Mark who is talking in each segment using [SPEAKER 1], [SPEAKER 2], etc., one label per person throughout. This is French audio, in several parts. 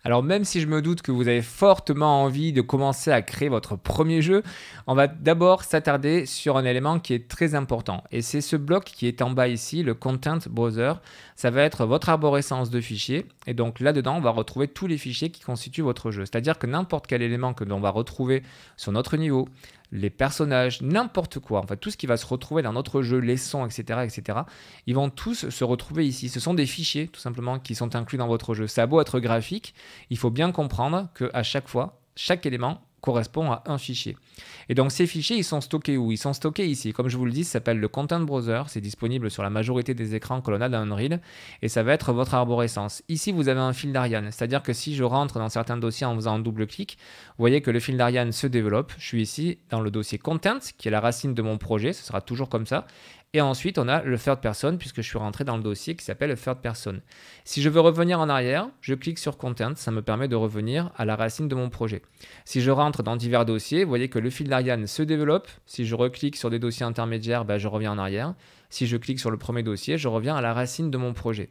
[SPEAKER 1] Alors même si je me doute que vous avez fortement envie de commencer à créer votre premier jeu, on va d'abord s'attarder sur un élément qui est très important. Et c'est ce bloc qui est en bas ici, le Content Browser. Ça va être votre arborescence de fichiers. Et donc là-dedans, on va retrouver tous les fichiers qui constituent votre jeu. C'est-à-dire que n'importe quel élément que l'on va retrouver sur notre niveau, les personnages, n'importe quoi, enfin tout ce qui va se retrouver dans notre jeu, les sons, etc., ils vont tous se retrouver ici. Ce sont des fichiers, tout simplement, qui sont inclus dans votre jeu. Ça a beau être graphique, il faut bien comprendre qu'à chaque fois, chaque élément correspond à un fichier. Et donc ces fichiers, ils sont stockés où? Ils sont stockés ici. Comme je vous le dis, ça s'appelle le Content Browser. C'est disponible sur la majorité des écrans que l'on a dans Unreal. Et ça va être votre arborescence. Ici, vous avez un fil d'Ariane. C'est-à-dire que si je rentre dans certains dossiers en faisant un double-clic, vous voyez que le fil d'Ariane se développe. Je suis ici dans le dossier Content, qui est la racine de mon projet. Ce sera toujours comme ça. Et ensuite, on a le third person, puisque je suis rentré dans le dossier qui s'appelle third person. Si je veux revenir en arrière, je clique sur Content. Ça me permet de revenir à la racine de mon projet. Si je rentre dans divers dossiers, vous voyez que le fil d'Ariane se développe. Si je reclique sur des dossiers intermédiaires, je reviens en arrière. Si je clique sur le premier dossier, je reviens à la racine de mon projet.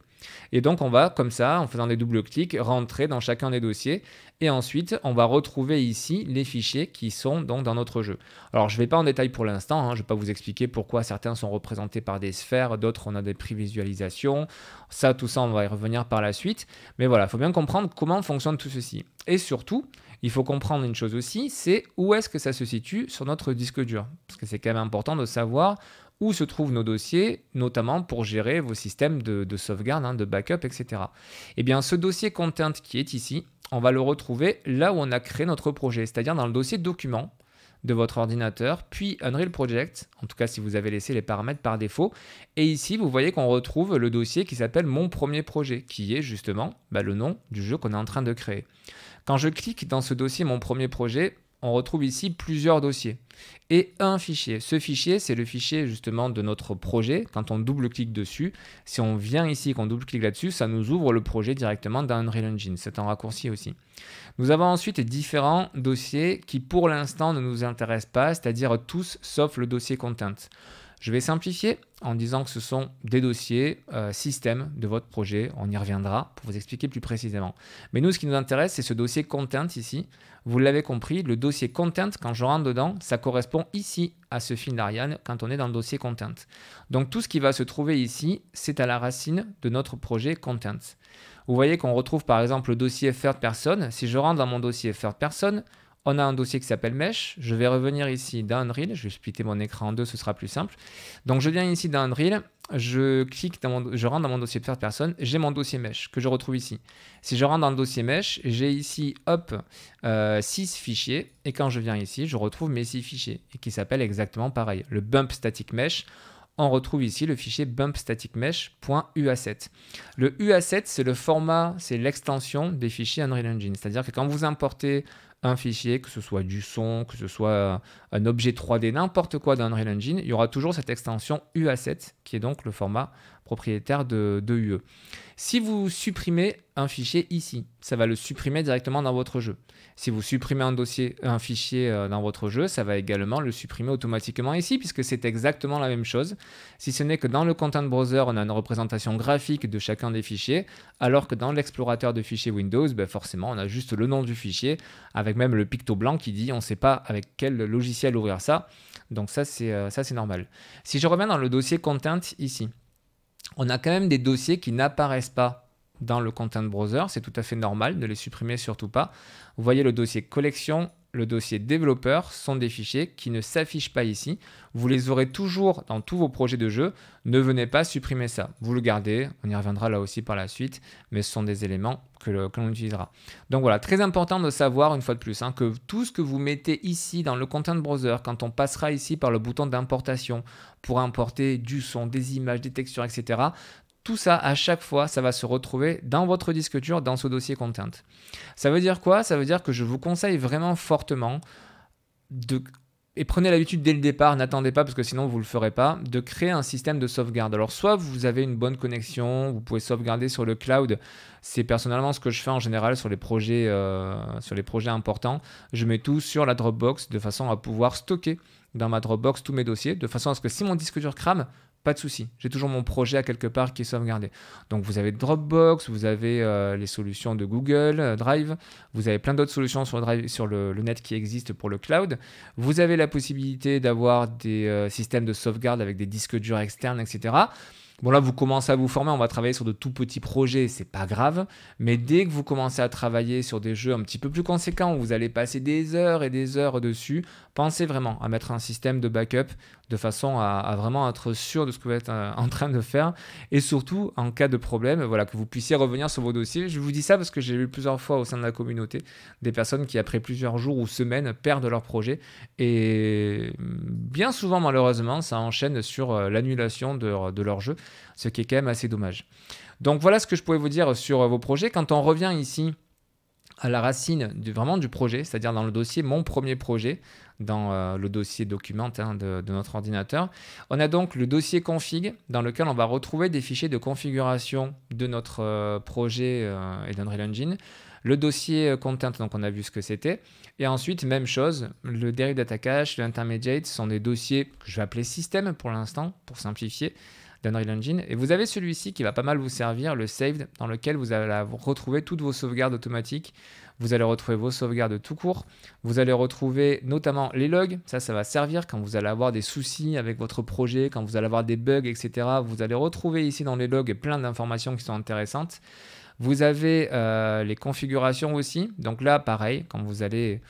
[SPEAKER 1] Et donc, on va, comme ça, en faisant des double-clics, rentrer dans chacun des dossiers. Et ensuite, on va retrouver ici les fichiers qui sont donc dans notre jeu. Alors, je ne vais pas en détail pour l'instant. Je ne vais pas vous expliquer pourquoi certains sont représentés par des sphères, d'autres, on a des prévisualisations. Ça, tout ça, on va y revenir par la suite. Mais voilà, il faut bien comprendre comment fonctionne tout ceci. Et surtout, il faut comprendre une chose aussi, c'est où est-ce que ça se situe sur notre disque dur. Parce que c'est quand même important de savoir où se trouvent nos dossiers, notamment pour gérer vos systèmes de sauvegarde, de backup, etc. Eh bien, ce dossier Content qui est ici, on va le retrouver là où on a créé notre projet, c'est-à-dire dans le dossier Documents de votre ordinateur, puis Unreal Project, en tout cas si vous avez laissé les paramètres par défaut. Et ici, vous voyez qu'on retrouve le dossier qui s'appelle Mon premier projet, qui est justement le nom du jeu qu'on est en train de créer. Quand je clique dans ce dossier Mon premier projet, on retrouve ici plusieurs dossiers et un fichier. Ce fichier, c'est le fichier justement de notre projet. Quand on double-clique dessus, si on vient ici, qu'on double-clique là-dessus, ça nous ouvre le projet directement dans Unreal Engine. C'est un raccourci aussi. Nous avons ensuite différents dossiers qui pour l'instant ne nous intéressent pas, c'est-à-dire tous sauf le dossier Content. Je vais simplifier en disant que ce sont des dossiers système de votre projet. On y reviendra pour vous expliquer plus précisément. Mais nous, ce qui nous intéresse, c'est ce dossier Content ici. Vous l'avez compris, le dossier Content, quand je rentre dedans, ça correspond ici à ce fil d'Ariane quand on est dans le dossier Content. Donc tout ce qui va se trouver ici, c'est à la racine de notre projet Content. Vous voyez qu'on retrouve par exemple le dossier third person. Si je rentre dans mon dossier third person, on a un dossier qui s'appelle Mesh. Je vais revenir ici dans Unreal. Je vais splitter mon écran en deux, ce sera plus simple. Donc je viens ici dans Unreal, je rentre dans mon dossier de third person, j'ai mon dossier Mesh que je retrouve ici. Si je rentre dans le dossier Mesh, j'ai ici 6 fichiers. Et quand je viens ici, je retrouve mes 6 fichiers et qui s'appellent exactement pareil. Le bump static mesh. On retrouve ici le fichier bumpstaticmesh.ua7. Le UA7, c'est le format, c'est l'extension des fichiers Unreal Engine. C'est-à-dire que quand vous importez un fichier, que ce soit du son, que ce soit un objet 3D, n'importe quoi dans Unreal Engine, il y aura toujours cette extension UA7 qui est donc le format propriétaire de UE. Si vous supprimez un fichier ici, ça va le supprimer directement dans votre jeu. Si vous supprimez un fichier dans votre jeu, ça va également le supprimer automatiquement ici, puisque c'est exactement la même chose. Si ce n'est que dans le Content Browser, on a une représentation graphique de chacun des fichiers, alors que dans l'explorateur de fichiers Windows, forcément, on a juste le nom du fichier, avec même le picto blanc qui dit on ne sait pas avec quel logiciel ouvrir ça. Donc ça, c'est normal. Si je reviens dans le dossier Content ici, on a quand même des dossiers qui n'apparaissent pas dans le Content Browser. C'est tout à fait normal, ne les supprimer surtout pas. Vous voyez le dossier collection, le dossier développeur sont des fichiers qui ne s'affichent pas ici. Vous les aurez toujours dans tous vos projets de jeu. Ne venez pas supprimer ça. Vous le gardez, on y reviendra là aussi par la suite, mais ce sont des éléments que l'on utilisera. Donc voilà, très important de savoir une fois de plus que tout ce que vous mettez ici dans le Content Browser, quand on passera ici par le bouton d'importation pour importer du son, des images, des textures, etc., tout ça, à chaque fois, ça va se retrouver dans votre disque dur, dans ce dossier Content. Ça veut dire quoi? Ça veut dire que je vous conseille vraiment fortement et prenez l'habitude dès le départ, n'attendez pas parce que sinon vous ne le ferez pas, de créer un système de sauvegarde. Alors soit vous avez une bonne connexion, vous pouvez sauvegarder sur le cloud. C'est personnellement ce que je fais en général sur les projets importants. Je mets tout sur la Dropbox de façon à pouvoir stocker dans ma Dropbox tous mes dossiers, de façon à ce que si mon disque dur crame, pas de souci. J'ai toujours mon projet à quelque part qui est sauvegardé. Donc vous avez Dropbox, vous avez les solutions de Google, Drive, vous avez plein d'autres solutions sur, Drive, sur le net qui existent pour le cloud. Vous avez la possibilité d'avoir des systèmes de sauvegarde avec des disques durs externes, etc. Bon là, vous commencez à vous former, on va travailler sur de tout petits projets, c'est pas grave. Mais dès que vous commencez à travailler sur des jeux un petit peu plus conséquents, où vous allez passer des heures et des heures dessus, pensez vraiment à mettre un système de backup de façon à vraiment être sûr de ce que vous êtes en train de faire. Et surtout, en cas de problème, voilà, que vous puissiez revenir sur vos dossiers. Je vous dis ça parce que j'ai vu plusieurs fois au sein de la communauté des personnes qui, après plusieurs jours ou semaines, perdent leur projet. Et bien souvent, malheureusement, ça enchaîne sur l'annulation de leur jeu, ce qui est quand même assez dommage. Donc voilà ce que je pouvais vous dire sur vos projets. Quand on revient ici à la racine vraiment du projet, c'est-à-dire dans le dossier Mon premier projet, dans le dossier document de notre ordinateur, on a donc le dossier config dans lequel on va retrouver des fichiers de configuration de notre projet et d'Unreal Engine. Le dossier content, donc on a vu ce que c'était. Et ensuite, même chose, le derive data cache, l'intermediate, ce sont des dossiers que je vais appeler système pour l'instant, pour simplifier, d'Unreal Engine. Et vous avez celui-ci qui va pas mal vous servir, le saved, dans lequel vous allez retrouver toutes vos sauvegardes automatiques. Vous allez retrouver vos sauvegardes tout court. Vous allez retrouver notamment les logs. Ça va servir quand vous allez avoir des soucis avec votre projet, quand vous allez avoir des bugs, etc. Vous allez retrouver ici dans les logs plein d'informations qui sont intéressantes. Vous avez les configurations aussi. Donc là, pareil, quand vous allez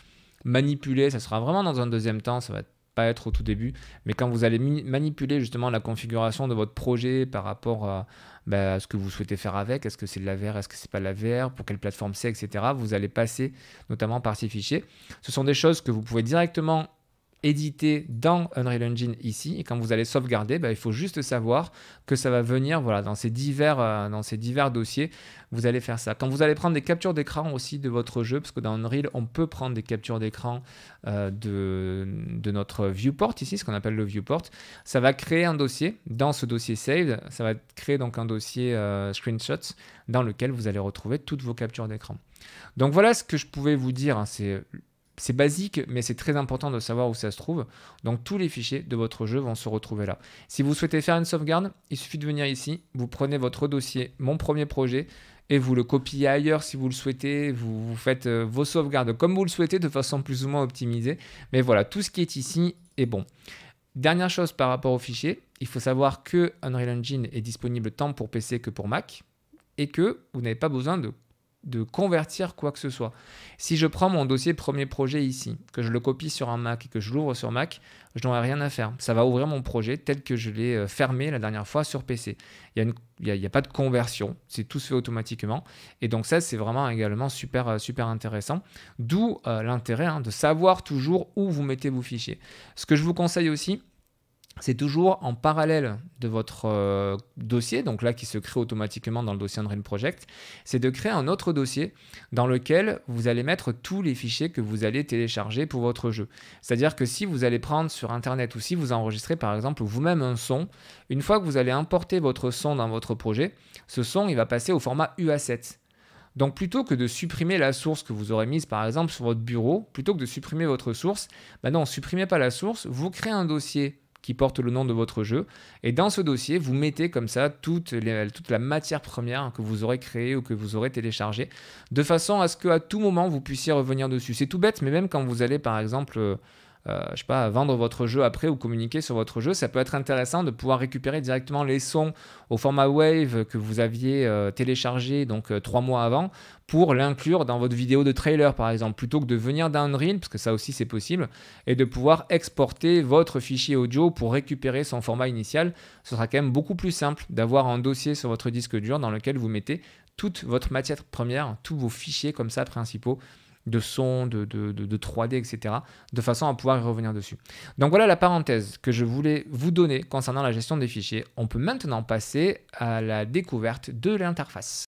[SPEAKER 1] manipuler, ça sera vraiment dans un deuxième temps, ça va pas être au tout début, mais quand vous allez manipuler justement la configuration de votre projet par rapport à ce que vous souhaitez faire avec, est-ce que c'est de la VR, est-ce que c'est pas de la VR, pour quelle plateforme c'est, etc. Vous allez passer notamment par ces fichiers. Ce sont des choses que vous pouvez directement éditer dans Unreal Engine ici, et quand vous allez sauvegarder, il faut juste savoir que ça va venir voilà, dans ces divers dossiers, vous allez faire ça. Quand vous allez prendre des captures d'écran aussi de votre jeu, parce que dans Unreal, on peut prendre des captures d'écran de notre viewport ici, ce qu'on appelle le viewport, ça va créer un dossier. Dans ce dossier saved, ça va créer donc un dossier screenshots dans lequel vous allez retrouver toutes vos captures d'écran. Donc voilà ce que je pouvais vous dire, hein, c'est basique, mais c'est très important de savoir où ça se trouve. Donc tous les fichiers de votre jeu vont se retrouver là. Si vous souhaitez faire une sauvegarde, il suffit de venir ici, vous prenez votre dossier, mon premier projet, et vous le copiez ailleurs si vous le souhaitez. Vous faites vos sauvegardes comme vous le souhaitez de façon plus ou moins optimisée. Mais voilà, tout ce qui est ici est bon. Dernière chose par rapport aux fichiers, il faut savoir que Unreal Engine est disponible tant pour PC que pour Mac et que vous n'avez pas besoin de convertir quoi que ce soit. Si je prends mon dossier premier projet ici, que je le copie sur un Mac et que je l'ouvre sur Mac, je n'aurai rien à faire. Ça va ouvrir mon projet tel que je l'ai fermé la dernière fois sur PC. Il n'y a pas de conversion, c'est tout se fait automatiquement. Et donc ça, c'est vraiment également super intéressant. D'où l'intérêt de savoir toujours où vous mettez vos fichiers. Ce que je vous conseille aussi, c'est toujours en parallèle de votre dossier, donc là qui se crée automatiquement dans le dossier Unreal Project, c'est de créer un autre dossier dans lequel vous allez mettre tous les fichiers que vous allez télécharger pour votre jeu. C'est-à-dire que si vous allez prendre sur Internet ou si vous enregistrez par exemple vous-même un son, une fois que vous allez importer votre son dans votre projet, ce son il va passer au format UA7. Donc plutôt que de supprimer la source que vous aurez mise par exemple sur votre bureau, plutôt que de supprimer votre source, non, supprimez pas la source, vous créez un dossier qui porte le nom de votre jeu. Et dans ce dossier, vous mettez comme ça toute la matière première que vous aurez créée ou que vous aurez téléchargée, de façon à ce qu'à tout moment, vous puissiez revenir dessus. C'est tout bête, mais même quand vous allez, par exemple, je sais pas, vendre votre jeu après ou communiquer sur votre jeu, ça peut être intéressant de pouvoir récupérer directement les sons au format Wave que vous aviez téléchargé donc 3 mois avant pour l'inclure dans votre vidéo de trailer par exemple, plutôt que de venir d'Unreal, parce que ça aussi c'est possible, et de pouvoir exporter votre fichier audio pour récupérer son format initial. Ce sera quand même beaucoup plus simple d'avoir un dossier sur votre disque dur dans lequel vous mettez toute votre matière première, tous vos fichiers comme ça principaux, de son, de 3D, etc., de façon à pouvoir y revenir dessus. Donc voilà la parenthèse que je voulais vous donner concernant la gestion des fichiers. On peut maintenant passer à la découverte de l'interface.